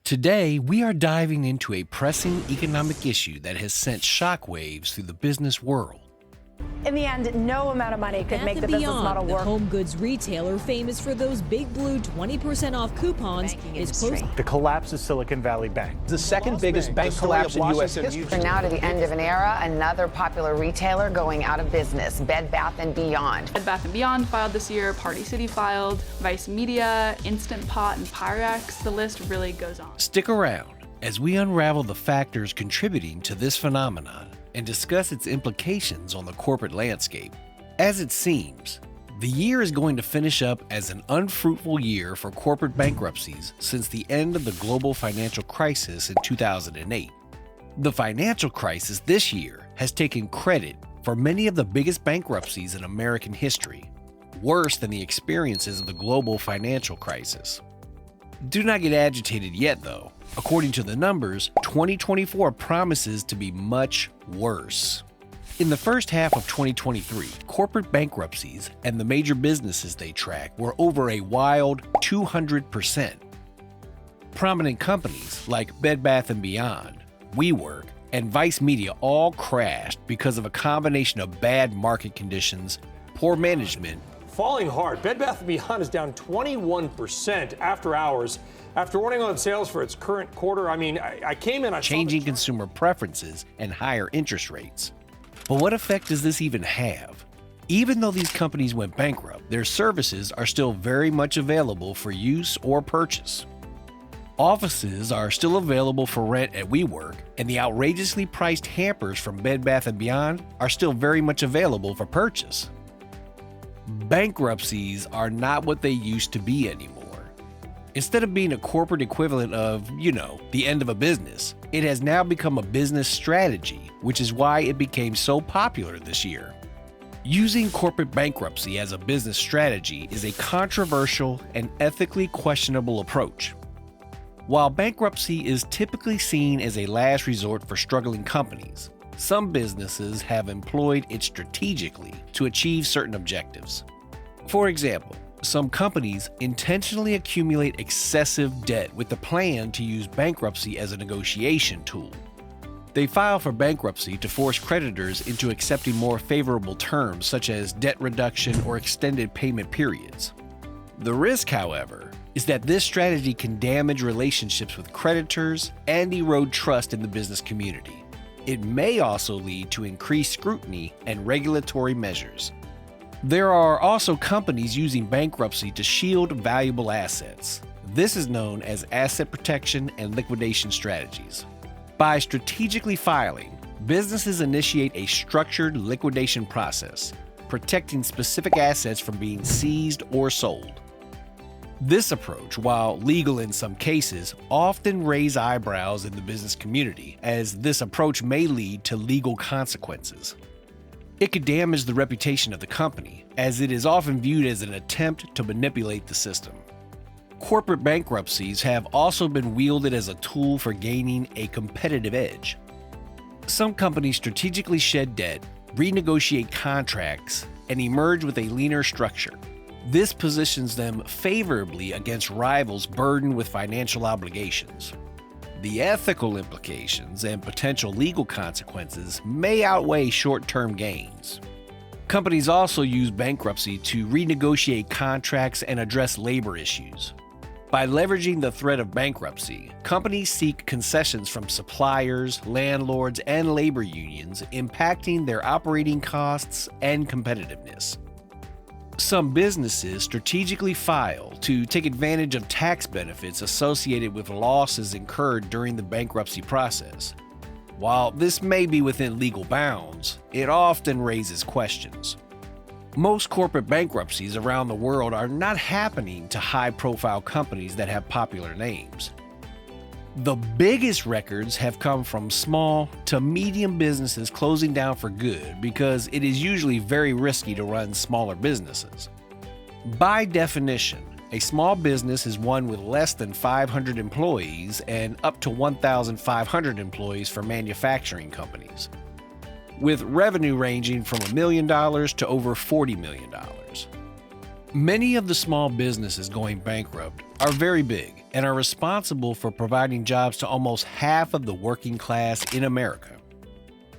Today, we are diving into a pressing economic issue that has sent shockwaves through the business world. In the end, no amount of money could Bath make the and business Beyond, model the work. home goods retailer famous for those big blue 20% off coupons, is closing. The collapse of Silicon Valley Bank. The second biggest bank collapse in U.S. history. We're now to the end of an era, another popular retailer going out of business, Bed Bath & Beyond. Bed Bath & Beyond filed this year, Party City filed, Vice Media, Instant Pot, and Pyrex. The list really goes on. Stick around as we unravel the factors contributing to this phenomenon and discuss its implications on the corporate landscape. As it seems, the year is going to finish up as an unfruitful year for corporate bankruptcies since the end of the global financial crisis in 2008. The financial crisis this year has taken credit for many of the biggest bankruptcies in American history, worse than the experiences of the global financial crisis. Do not get agitated yet, though. According to the numbers, 2024 promises to be much worse. In the first half of 2023, corporate bankruptcies and the major businesses they track were over a wild 200%. Prominent companies like Bed Bath & Beyond, WeWork, and Vice Media all crashed because of a combination of bad market conditions, poor management. Falling hard. Bed Bath & Beyond is down 21% after hours after warning on sales for its current quarter. I came in, Changing consumer preferences and higher interest rates. But what effect does this even have? Even though these companies went bankrupt, their services are still very much available for use or purchase. Offices are still available for rent at WeWork, and the outrageously priced hampers from Bed Bath & Beyond are still very much available for purchase. Bankruptcies are not what they used to be anymore. Instead of being a corporate equivalent of, the end of a business, it has now become a business strategy, which is why it became so popular this year. Using corporate bankruptcy as a business strategy is a controversial and ethically questionable approach. While bankruptcy is typically seen as a last resort for struggling companies, some businesses have employed it strategically to achieve certain objectives. For example, some companies intentionally accumulate excessive debt with the plan to use bankruptcy as a negotiation tool. They file for bankruptcy to force creditors into accepting more favorable terms such as debt reduction or extended payment periods. The risk, however, is that this strategy can damage relationships with creditors and erode trust in the business community. It may also lead to increased scrutiny and regulatory measures. There are also companies using bankruptcy to shield valuable assets. This is known as asset protection and liquidation strategies. By strategically filing, businesses initiate a structured liquidation process, protecting specific assets from being seized or sold. This approach, while legal in some cases, often raises eyebrows in the business community, as this approach may lead to legal consequences. It could damage the reputation of the company, as it is often viewed as an attempt to manipulate the system. Corporate bankruptcies have also been wielded as a tool for gaining a competitive edge. Some companies strategically shed debt, renegotiate contracts, and emerge with a leaner structure. This positions them favorably against rivals burdened with financial obligations. The ethical implications and potential legal consequences may outweigh short-term gains. Companies also use bankruptcy to renegotiate contracts and address labor issues. By leveraging the threat of bankruptcy, companies seek concessions from suppliers, landlords, and labor unions, impacting their operating costs and competitiveness. Some businesses strategically file to take advantage of tax benefits associated with losses incurred during the bankruptcy process. While this may be within legal bounds, it often raises questions. Most corporate bankruptcies around the world are not happening to high-profile companies that have popular names. The biggest records have come from small to medium businesses closing down for good because it is usually very risky to run smaller businesses. By definition, a small business is one with less than 500 employees and up to 1,500 employees for manufacturing companies, with revenue ranging from $1 million to over $40 million. Many of the small businesses going bankrupt are very big and are responsible for providing jobs to almost half of the working class in America.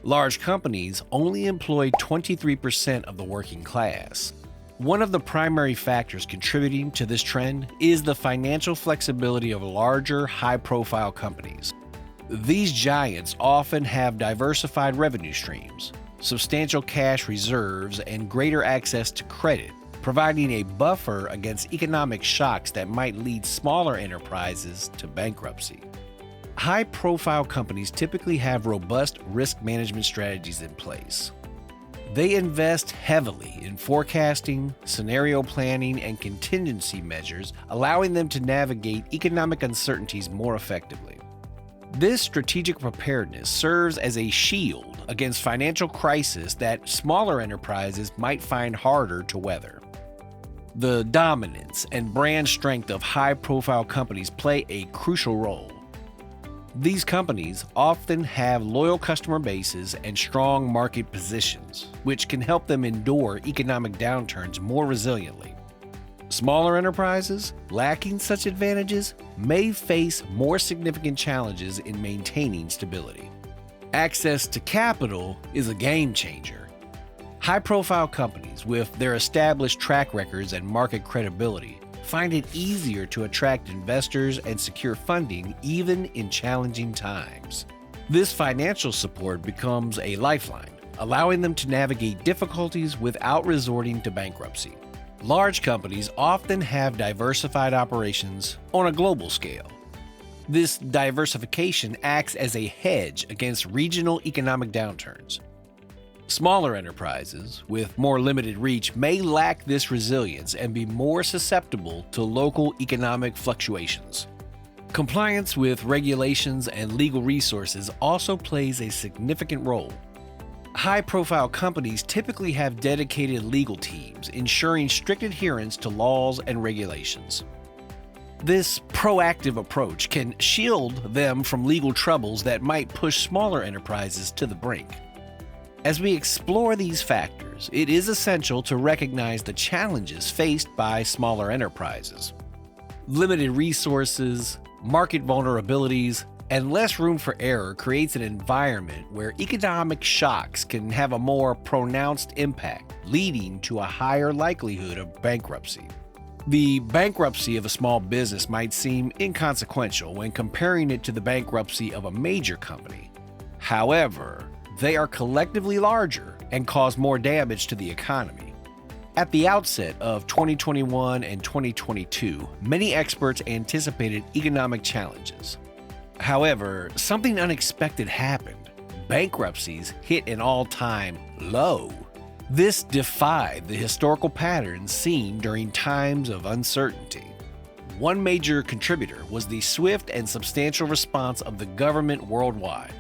Large companies only employ 23% of the working class. One of the primary factors contributing to this trend is the financial flexibility of larger, high-profile companies. These giants often have diversified revenue streams, substantial cash reserves, and greater access to credit, providing a buffer against economic shocks that might lead smaller enterprises to bankruptcy. High-profile companies typically have robust risk management strategies in place. They invest heavily in forecasting, scenario planning, and contingency measures, allowing them to navigate economic uncertainties more effectively. This strategic preparedness serves as a shield against financial crisis that smaller enterprises might find harder to weather. The dominance and brand strength of high-profile companies play a crucial role. These companies often have loyal customer bases and strong market positions, which can help them endure economic downturns more resiliently. Smaller enterprises, lacking such advantages, may face more significant challenges in maintaining stability. Access to capital is a game changer. High-profile companies with their established track records and market credibility find it easier to attract investors and secure funding even in challenging times. This financial support becomes a lifeline, allowing them to navigate difficulties without resorting to bankruptcy. Large companies often have diversified operations on a global scale. This diversification acts as a hedge against regional economic downturns. Smaller enterprises with more limited reach may lack this resilience and be more susceptible to local economic fluctuations. Compliance with regulations and legal resources also plays a significant role. High-profile companies typically have dedicated legal teams ensuring strict adherence to laws and regulations. This proactive approach can shield them from legal troubles that might push smaller enterprises to the brink. As we explore these factors, it is essential to recognize the challenges faced by smaller enterprises. Limited resources, market vulnerabilities, and less room for error creates an environment where economic shocks can have a more pronounced impact, leading to a higher likelihood of bankruptcy. The bankruptcy of a small business might seem inconsequential when comparing it to the bankruptcy of a major company. However, they are collectively larger and cause more damage to the economy. At the outset of 2021 and 2022, many experts anticipated economic challenges. However, something unexpected happened. Bankruptcies hit an all-time low. This defied the historical patterns seen during times of uncertainty. One major contributor was the swift and substantial response of the government worldwide.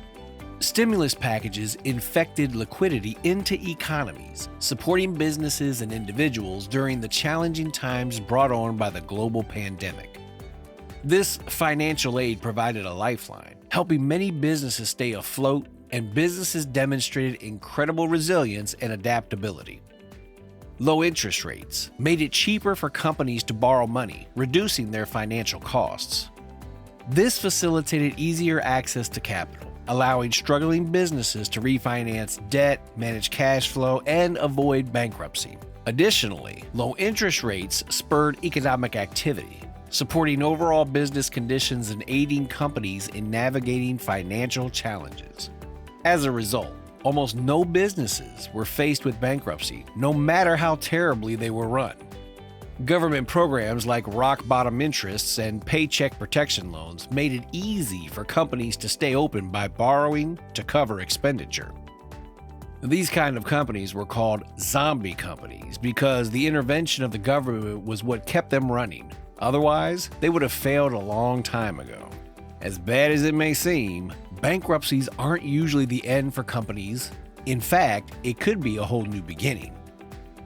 Stimulus packages infected liquidity into economies, supporting businesses and individuals during the challenging times brought on by the global pandemic. This financial aid provided a lifeline, helping many businesses stay afloat, and businesses demonstrated incredible resilience and adaptability. Low interest rates made it cheaper for companies to borrow money, reducing their financial costs. This facilitated easier access to capital, allowing struggling businesses to refinance debt, manage cash flow, and avoid bankruptcy. Additionally, low interest rates spurred economic activity, supporting overall business conditions and aiding companies in navigating financial challenges. As a result, almost no businesses were faced with bankruptcy, no matter how terribly they were run. Government programs like rock-bottom interests and paycheck protection loans made it easy for companies to stay open by borrowing to cover expenditure. These kind of companies were called zombie companies because the intervention of the government was what kept them running. Otherwise, they would have failed a long time ago. As bad as it may seem, bankruptcies aren't usually the end for companies. In fact, it could be a whole new beginning.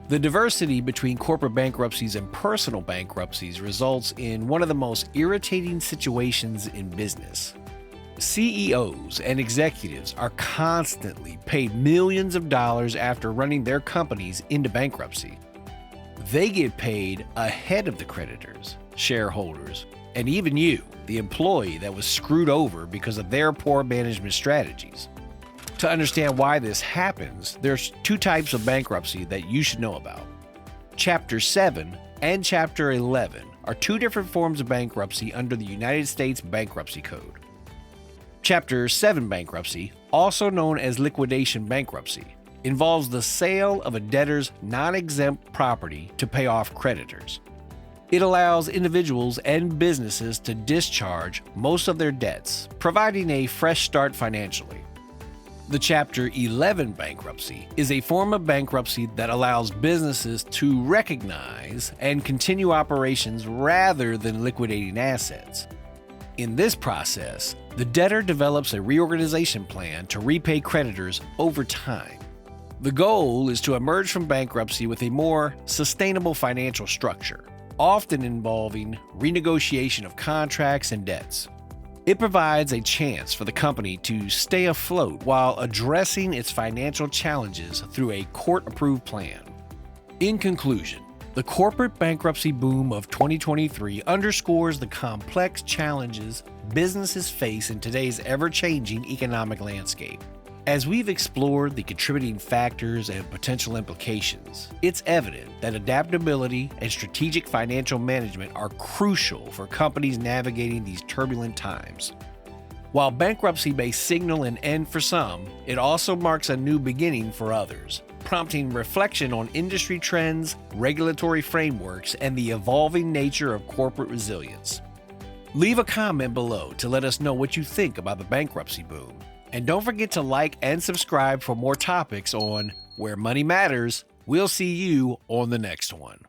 The diversity between corporate bankruptcies and personal bankruptcies results in one of the most irritating situations in business. CEOs and executives are constantly paid millions of dollars after running their companies into bankruptcy. They get paid ahead of the creditors, shareholders, and even you, the employee that was screwed over because of their poor management strategies. To understand why this happens, there's two types of bankruptcy that you should know about. Chapter 7 and Chapter 11 are two different forms of bankruptcy under the United States Bankruptcy Code. Chapter 7 bankruptcy, also known as liquidation bankruptcy, involves the sale of a debtor's non-exempt property to pay off creditors. It allows individuals and businesses to discharge most of their debts, providing a fresh start financially. The Chapter 11 bankruptcy is a form of bankruptcy that allows businesses to recognize and continue operations rather than liquidating assets. In this process, the debtor develops a reorganization plan to repay creditors over time. The goal is to emerge from bankruptcy with a more sustainable financial structure, often involving renegotiation of contracts and debts. It provides a chance for the company to stay afloat while addressing its financial challenges through a court-approved plan. In conclusion, the corporate bankruptcy boom of 2023 underscores the complex challenges businesses face in today's ever-changing economic landscape. As we've explored the contributing factors and potential implications, it's evident that adaptability and strategic financial management are crucial for companies navigating these turbulent times. While bankruptcy may signal an end for some, it also marks a new beginning for others, prompting reflection on industry trends, regulatory frameworks, and the evolving nature of corporate resilience. Leave a comment below to let us know what you think about the bankruptcy boom. And don't forget to like and subscribe for more topics on Where Money Matters. We'll see you on the next one.